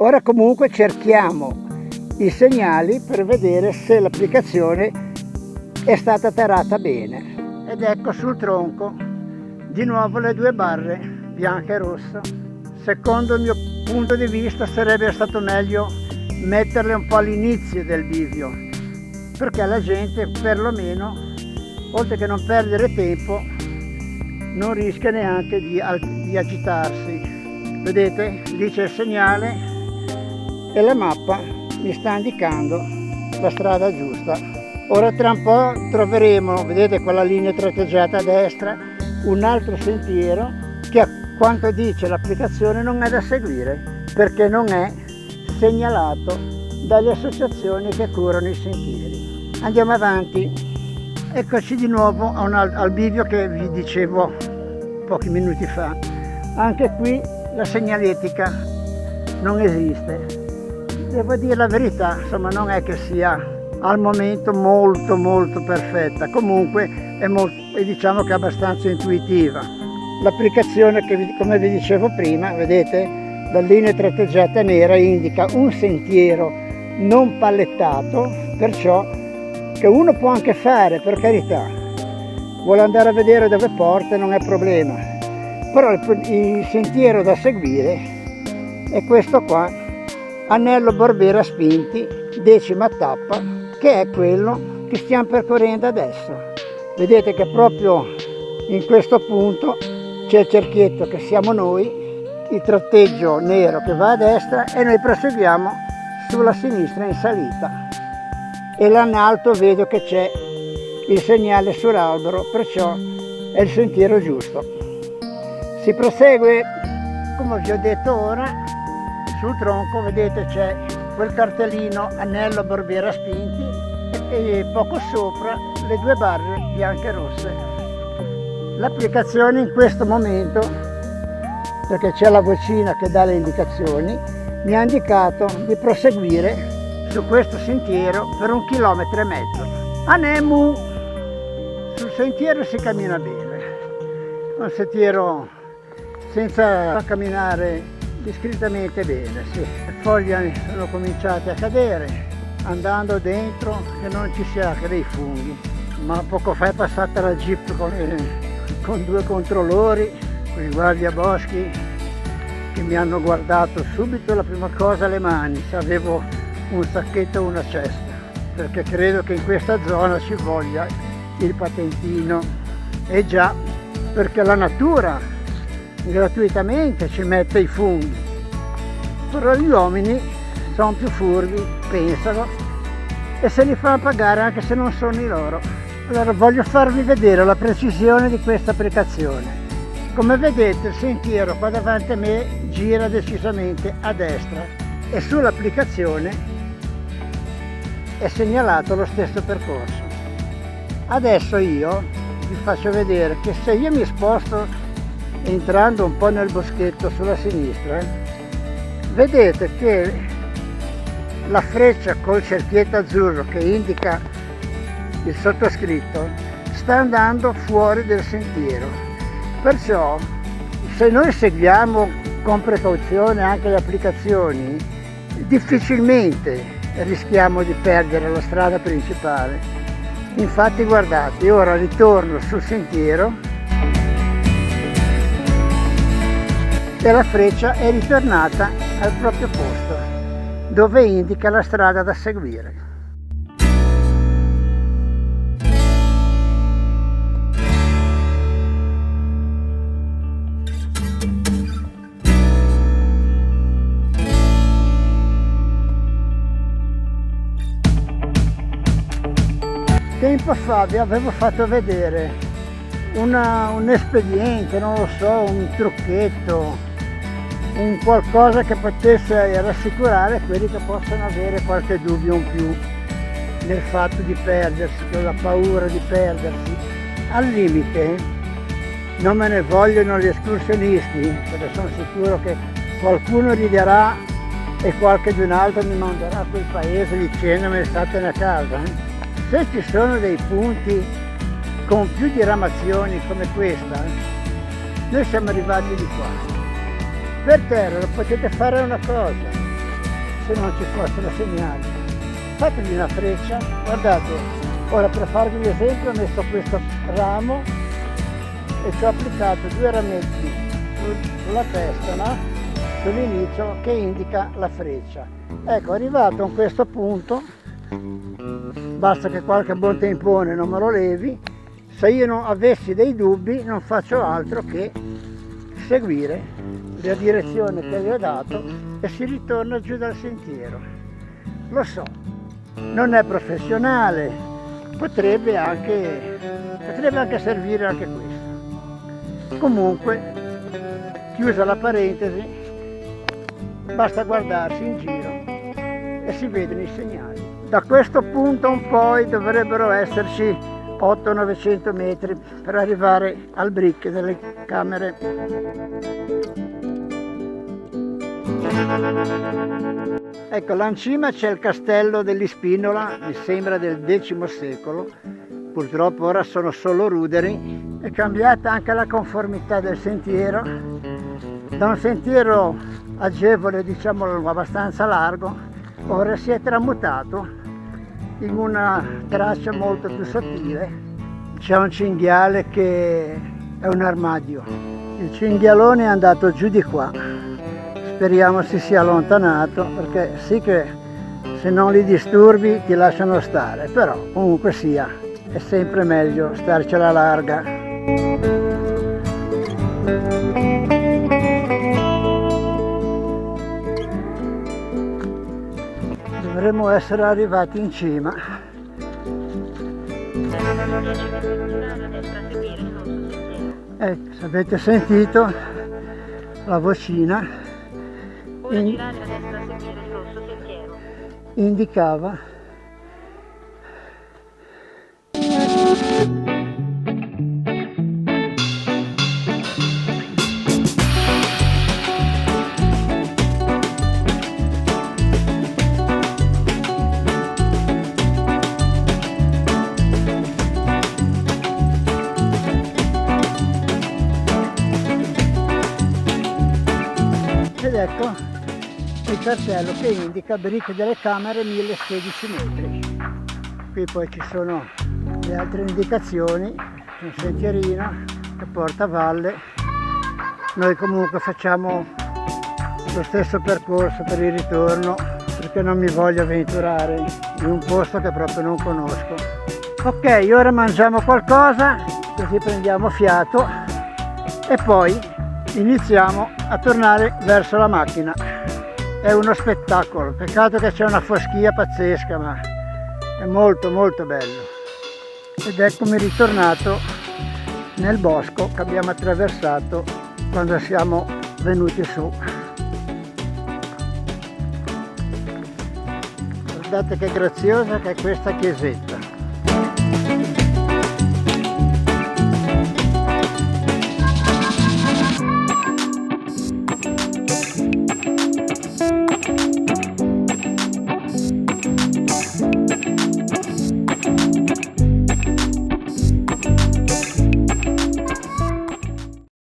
Ora comunque cerchiamo i segnali per vedere se l'applicazione è stata tarata bene. Ed ecco sul tronco di nuovo le due barre bianca e rossa. Secondo il mio punto di vista sarebbe stato meglio metterle un po' all'inizio del bivio, perché la gente perlomeno, oltre che non perdere tempo, non rischia neanche di agitarsi. Vedete? Lì c'è il segnale e la mappa mi sta indicando la strada giusta. Ora tra un po' troveremo, vedete quella linea tratteggiata a destra, un altro sentiero che a quanto dice l'applicazione non è da seguire, perché non è segnalato dalle associazioni che curano i sentieri. Andiamo avanti. Eccoci di nuovo al bivio che vi dicevo pochi minuti fa. Anche qui la segnaletica non esiste. Devo dire la verità, insomma, non è che sia al momento molto perfetta, comunque diciamo che è abbastanza intuitiva. L'applicazione che come vi dicevo prima, vedete, la linea tratteggiata nera indica un sentiero non pallettato, perciò che uno può anche fare, per carità, vuole andare a vedere dove porta, non è problema, però il sentiero da seguire è questo qua, Anello Borbera Spinti, 10ª tappa, che è quello che stiamo percorrendo adesso. Vedete che proprio in questo punto c'è il cerchietto che siamo noi, il tratteggio nero che va a destra e noi proseguiamo sulla sinistra in salita. E là in alto vedo che c'è il segnale sull'albero, perciò è il sentiero giusto. Si prosegue, come vi ho detto ora, sul tronco vedete c'è quel cartellino Anello Borbera Spinti e poco sopra le due barre bianche e rosse. L'applicazione in questo momento, perché c'è la vocina che dà le indicazioni, mi ha indicato di proseguire su questo sentiero per 1,5 km. Anemu! Sul sentiero si cammina bene, un sentiero senza camminare discretamente bene, sì. Le foglie sono cominciate a cadere, andando dentro che non ci sia anche dei funghi, ma poco fa è passata la jeep con 2 controllori, con i guardiaboschi che mi hanno guardato subito la prima cosa le mani, se avevo un sacchetto o una cesta, perché credo che in questa zona ci voglia il patentino. E già, perché la natura gratuitamente ci mette i funghi, però gli uomini sono più furbi, pensano e se li fanno pagare anche se non sono i loro. Allora voglio farvi vedere la precisione di questa applicazione. Come vedete il sentiero qua davanti a me gira decisamente a destra e sull'applicazione è segnalato lo stesso percorso. Adesso io vi faccio vedere che se io mi sposto entrando un po' nel boschetto sulla sinistra, vedete che la freccia col cerchietto azzurro che indica il sottoscritto sta andando fuori del sentiero, perciò se noi seguiamo con precauzione anche le applicazioni difficilmente rischiamo di perdere la strada principale. Infatti guardate, ora ritorno sul sentiero e la freccia è ritornata al proprio posto, dove indica la strada da seguire. Tempo fa vi avevo fatto vedere un espediente, non lo so, un trucchetto, un qualcosa che potesse rassicurare quelli che possono avere qualche dubbio in più nel fatto di perdersi, con la paura di perdersi. Al limite non me ne vogliono gli escursionisti, perché sono sicuro che qualcuno riderà e qualcun altro mi manderà a quel paese dicendomi statene a casa. Se ci sono dei punti con più diramazioni come questa, noi siamo arrivati di qua. Per terra potete fare una cosa, se non ci fossero segnali. Fatevi una freccia, guardate, ora per farvi l'esempio ho messo questo ramo e ci ho applicato 2 rametti sulla testa, no? Sull'inizio, che indica la freccia. Ecco, arrivato a questo punto, basta che qualche buon tempone non me lo levi. Se io non avessi dei dubbi non faccio altro che seguire la direzione che vi ho dato e si ritorna giù dal sentiero. Lo so, non è professionale, potrebbe anche servire anche questo. Comunque, chiusa la parentesi, basta guardarsi in giro e si vedono i segnali. Da questo punto in poi dovrebbero esserci 800-900 metri per arrivare al brick delle camere. Ecco, là in cima c'è il castello dell'Ispinola, mi sembra del X secolo. Purtroppo ora sono solo ruderi. È cambiata anche la conformità del sentiero. Da un sentiero agevole, diciamo abbastanza largo, ora si è tramutato in una traccia molto più sottile. C'è un cinghiale che è un armadio. Il cinghialone è andato giù di qua. Speriamo si sia allontanato, perché sì che se non li disturbi ti lasciano stare, però comunque sia, è sempre meglio starcela larga. Dovremmo essere arrivati in cima. Se avete sentito la vocina, girare a destra a seguire il rosso sentiero. Indicava ed ecco il cartello che indica brick delle camere 1016 metri. Qui poi ci sono le altre indicazioni, un sentierino che porta a valle. Noi comunque facciamo lo stesso percorso per il ritorno, perché non mi voglio avventurare in un posto che proprio non conosco. Ok, ora mangiamo qualcosa, così prendiamo fiato e poi iniziamo a tornare verso la macchina. È uno spettacolo, peccato che c'è una foschia pazzesca, ma è molto molto bello. Ed eccomi ritornato nel bosco che abbiamo attraversato quando siamo venuti su. Guardate che graziosa che è questa chiesetta.